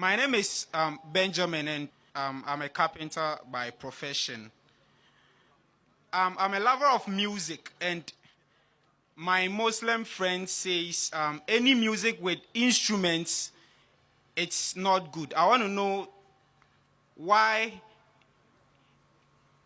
My name is Benjamin, and I'm a carpenter by profession. I'm a lover of music, and my Muslim friend says any music with instruments, it's not good. I want to know why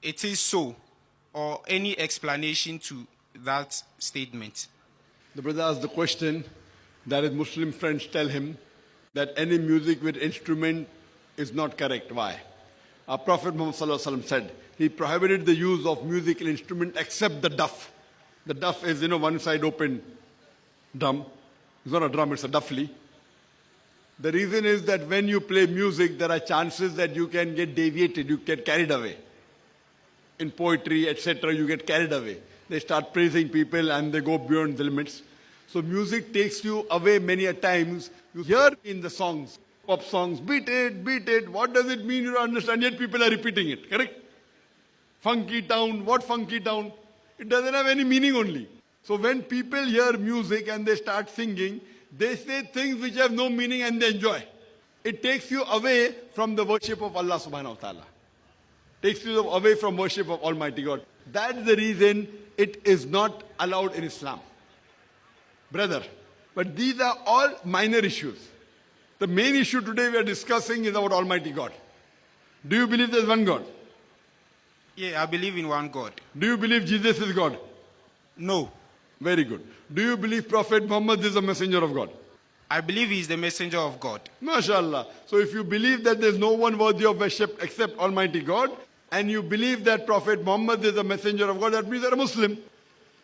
it is so, or any explanation to that statement. The brother asked the question that his Muslim friends tell him that any music with instrument is not correct. Why? Our Prophet Muhammad ﷺ said he prohibited the use of musical instrument except the duff. The duff is, one side open drum. It's not a drum, it's a duffly. The reason is that when you play music, there are chances that you can get deviated, you get carried away. In poetry, etc., you get carried away. They start praising people and they go beyond the limits. So music takes you away many a times. You hear in the songs, pop songs, beat it, beat it. What does it mean? You don't understand, yet people are repeating it, correct? Funky town, what funky town? It doesn't have any meaning only. So when people hear music and they start singing, they say things which have no meaning and they enjoy. It takes you away from the worship of Allah subhanahu wa ta'ala. Takes you away from worship of Almighty God. That's the reason it is not allowed in Islam. Brother, but these are all minor issues. The main issue today we are discussing is about Almighty God. Do you believe there is one God? Yeah, I believe in one God. Do you believe Jesus is God? No. Very good. Do you believe Prophet Muhammad is a messenger of God? I believe he is the messenger of God. MashaAllah. So if you believe that there is no one worthy of worship except Almighty God, and you believe that Prophet Muhammad is a messenger of God, that means you are a Muslim.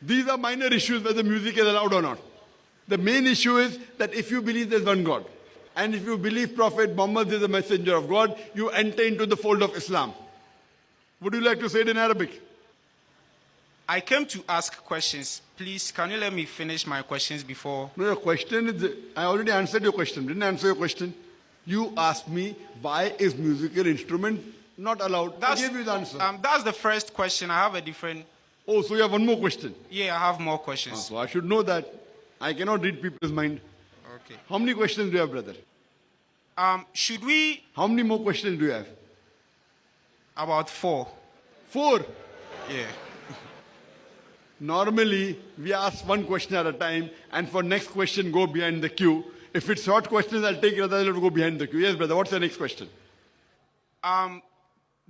These are minor issues whether music is allowed or not. The main issue is that if you believe there is one God, and if you believe Prophet Muhammad is a messenger of God, you enter into the fold of Islam. Would you like to say it in Arabic? I came to ask questions. Please, can you let me finish my questions before? No, your question is, I already answered your question. Didn't I answer your question? You asked me, why is musical instrument not allowed? I gave you the answer. That's the first question. I have a different... Oh, so you have one more question? Yeah, I have more questions. So I should know that. I cannot read people's mind. Okay. How many questions do you have, brother? Should we... How many more questions do you have? About 4. 4? Yeah. Normally, we ask one question at a time, and for next question, go behind the queue. If it's short questions, I'll take it, otherwise I'll go behind the queue. Yes, brother, what's the next question?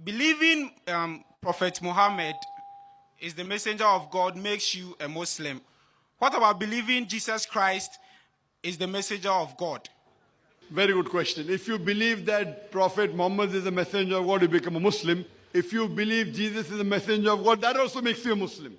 Believing Prophet Muhammad is the messenger of God makes you a Muslim. What about believing Jesus Christ is the messenger of God? Very good question. If you believe that Prophet Muhammad is the messenger of God, you become a Muslim. If you believe Jesus is the messenger of God, that also makes you a Muslim.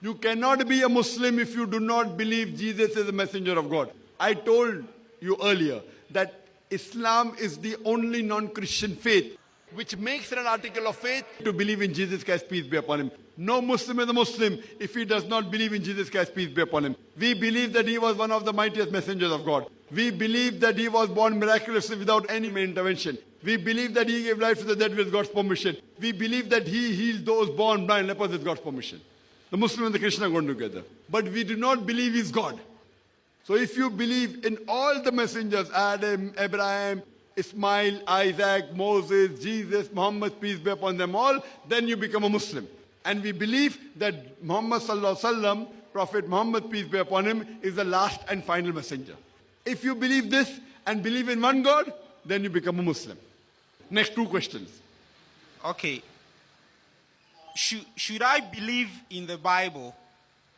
You cannot be a Muslim if you do not believe Jesus is the messenger of God. I told you earlier that Islam is the only non-Christian faith which makes it an article of faith to believe in Jesus Christ, peace be upon him. No Muslim is a Muslim if he does not believe in Jesus Christ, peace be upon him. We believe that he was one of the mightiest messengers of God. We believe that he was born miraculously without any intervention. We believe that he gave life to the dead with God's permission. We believe that he healed those born blind lepers with God's permission. The Muslim and the Christian are going together. But we do not believe he's God. So if you believe in all the messengers, Adam, Abraham, Ismail, Isaac, Moses, Jesus, Muhammad, peace be upon them all, then you become a Muslim. And we believe that Muhammad sallallahu alaihi wasallam, Prophet Muhammad, peace be upon him, is the last and final messenger. If you believe this and believe in one God, then you become a Muslim. Next 2 questions. Okay. Should I believe in the Bible?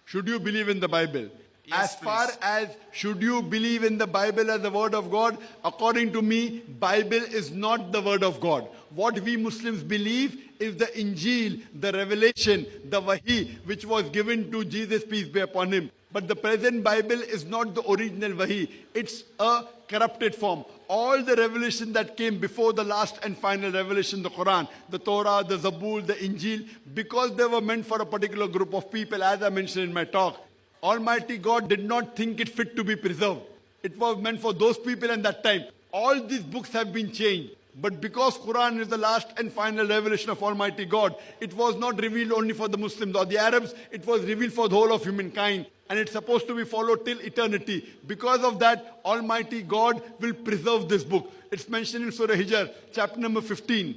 Should you believe in the Bible? Yes, as far please. as should you believe in the Bible as the word of God, according to me, Bible is not the word of God. What we Muslims believe is the Injil, the revelation, the Wahi, which was given to Jesus, peace be upon him. But the present Bible is not the original Wahi. It's a corrupted form. All the revelation that came before the last and final revelation, the Quran, the Torah, the Zabur, the Injil, because they were meant for a particular group of people, as I mentioned in my talk, Almighty God did not think it fit to be preserved. It was meant for those people in that time. All these books have been changed. But because Quran is the last and final revelation of Almighty God, it was not revealed only for the Muslims or the Arabs, it was revealed for the whole of humankind. And it's supposed to be followed till eternity. Because of that, Almighty God will preserve this book. It's mentioned in Surah Hijr, chapter number 15,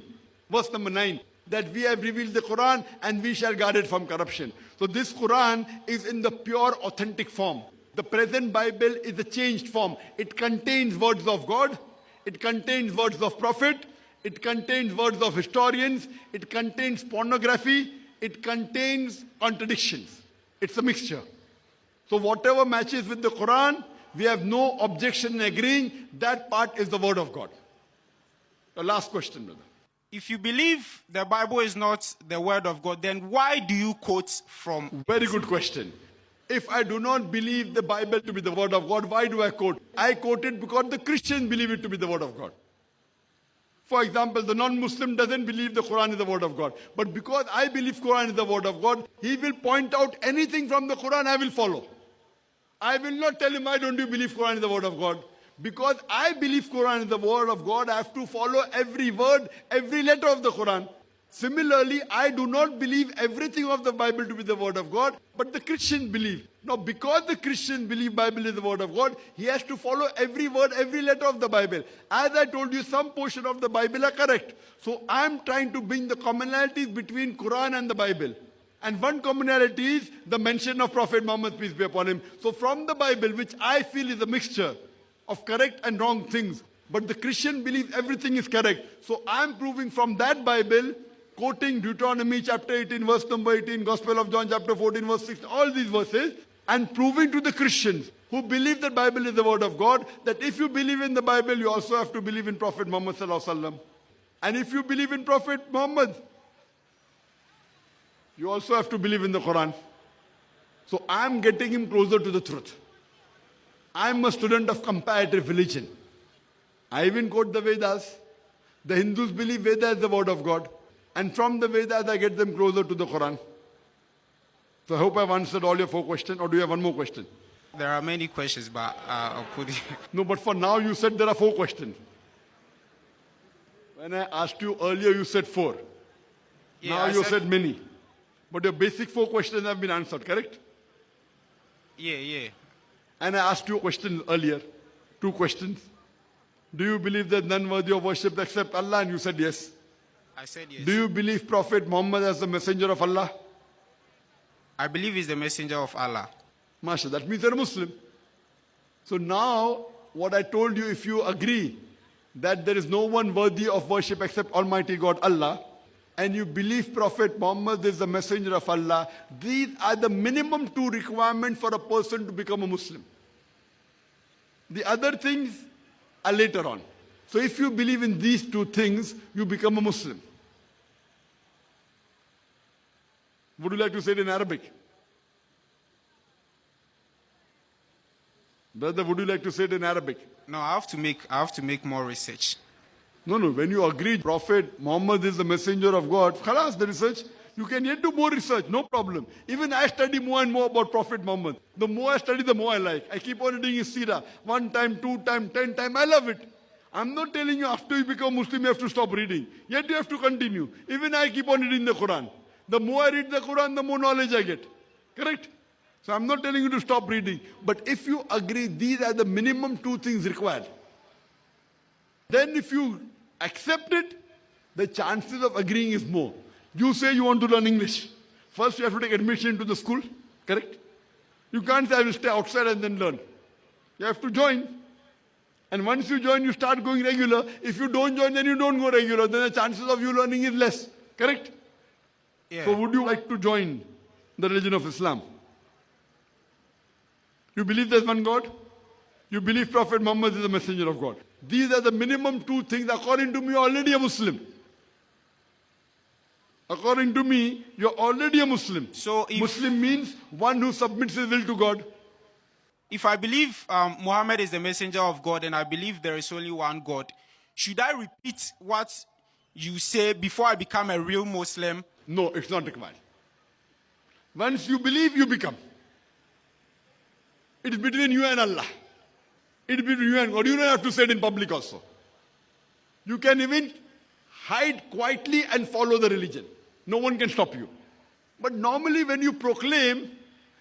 verse number 9, that we have revealed the Quran and we shall guard it from corruption. So this Quran is in the pure, authentic form. The present Bible is a changed form. It contains words of God. It contains words of Prophet. It contains words of historians. It contains pornography. It contains contradictions. It's a mixture. So whatever matches with the Quran, we have no objection in agreeing that part is the word of God. The last question, brother. If you believe the Bible is not the word of God, then why do you quote from? Very good question. If I do not believe the Bible to be the word of God, why do I quote? I quote it because the Christians believe it to be the word of God. For example, the non-Muslim doesn't believe the Quran is the word of God. But because I believe Quran is the word of God, he will point out anything from the Quran I will follow. I will not tell him, why don't you believe Quran is the word of God? Because I believe Quran is the word of God, I have to follow every word, every letter of the Quran. Similarly, I do not believe everything of the Bible to be the word of God, but the Christians believe. Now, because the Christians believe Bible is the word of God, he has to follow every word, every letter of the Bible. As I told you, some portion of the Bible are correct. So I am trying to bring the commonalities between Quran and the Bible. And one commonality is the mention of Prophet Muhammad, peace be upon him. So from the Bible, which I feel is a mixture of correct and wrong things, but the Christian believes everything is correct. So I am proving from that Bible, quoting Deuteronomy chapter 18, verse number 18, Gospel of John chapter 14, verse 6, all these verses, and proving to the Christians who believe that Bible is the word of God, that if you believe in the Bible, you also have to believe in Prophet Muhammad sallallahu alaihi wasallam. And if you believe in Prophet Muhammad, you also have to believe in the Quran. So I am getting him closer to the truth. I am a student of comparative religion. I even quote the Vedas. The Hindus believe Veda is the word of God. And from the Vedas, I get them closer to the Quran. So I hope I've answered all your 4 questions. Or do you have one more question? There are many questions, but I'll put it. No, but for now, you said there are 4 questions. When I asked you earlier, you said 4. Yeah, now you said many. But your basic 4 questions have been answered, correct? Yeah. And I asked you a question earlier, 2 questions. Do you believe that none worthy of worship except Allah? And you said yes. I said yes. Do you believe Prophet Muhammad as the messenger of Allah? I believe he's the messenger of Allah. Masha, that means you're a Muslim. So now, what I told you, if you agree that there is no one worthy of worship except Almighty God, Allah, and you believe Prophet Muhammad is the messenger of Allah, these are the minimum 2 requirements for a person to become a Muslim. The other things are later on. So if you believe in these 2 things, you become a Muslim. Would you like to say it in Arabic? Brother, would you like to say it in Arabic? No, I have to make more research. No, when you agree Prophet Muhammad is the messenger of God, khalas, the research, you can yet do more research, no problem. Even I study more and more about Prophet Muhammad. The more I study, the more I like. I keep on reading his seerah. 1 time, 2 time, 10 time, I love it. I'm not telling you after you become Muslim, you have to stop reading. Yet you have to continue. Even I keep on reading the Quran. The more I read the Quran, the more knowledge I get. Correct? So I'm not telling you to stop reading. But if you agree these are the minimum 2 things required, then if you accept it, the chances of agreeing is more. You say you want to learn English. First you have to take admission into the school. Correct? You can't say I will stay outside and then learn. You have to join. And once you join, you start going regular. If you don't join, then you don't go regular. Then the chances of you learning is less. Correct? Yeah. So would you like to join the religion of Islam? You believe there's one God? You believe Prophet Muhammad is the messenger of God. These are the minimum 2 things. According to me, you're already a Muslim. According to me, you're already a Muslim. So Muslim means one who submits his will to God. If I believe Muhammad is the messenger of God and I believe there is only one God, should I repeat what you say before I become a real Muslim? No, it's not required. Once you believe, you become. It is between you and Allah. It is between you and God. You don't have to say it in public also. You can even hide quietly and follow the religion. No one can stop you. But normally when you proclaim,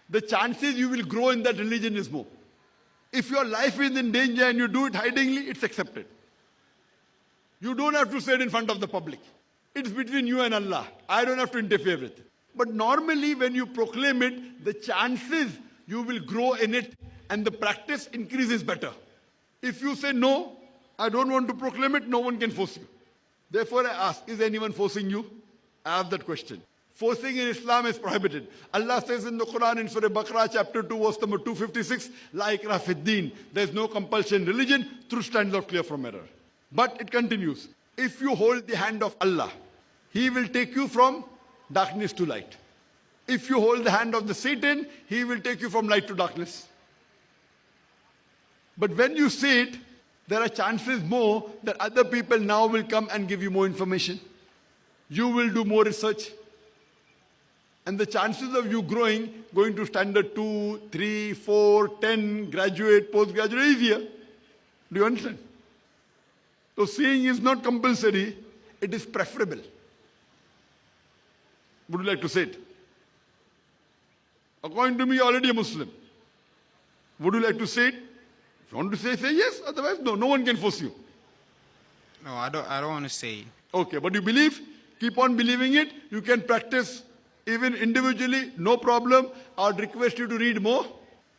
the chances you will grow in that religion is more. If your life is in danger and you do it hidingly, it's accepted. You don't have to say it in front of the public. It's between you and Allah. I don't have to interfere with it. But normally when you proclaim it, the chances you will grow in it and the practice increases better. If you say, no, I don't want to proclaim it, no one can force you. Therefore I ask, is anyone forcing you? I ask that question. Forcing in Islam is prohibited. Allah says in the Quran in Surah Baqarah chapter 2 verse number 256, La ikrah fid deen. There is no compulsion in religion. Truth stands out clear from error. But it continues. If you hold the hand of Allah, He will take you from darkness to light. If you hold the hand of the Satan, he will take you from light to darkness. But when you say it, there are chances more that other people now will come and give you more information. You will do more research. And the chances of you going to standard 2, 3, 4, 10, graduate, postgraduate is easier. Do you understand? So seeing is not compulsory, it is preferable. Would you like to say it? According to me, you're already a Muslim. Would you like to say it? If you want to say yes. Otherwise, no one can force you. No, I don't want to say it. Okay, but you believe, keep on believing it. You can practice even individually, no problem. I would request you to read more.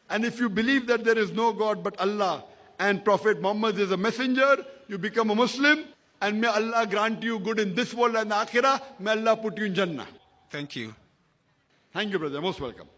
And if you believe that there is no God but Allah and Prophet Muhammad is a messenger, you become a Muslim. And may Allah grant you good in this world and the Akhirah. May Allah put you in Jannah. Thank you. Thank you, brother. Most welcome.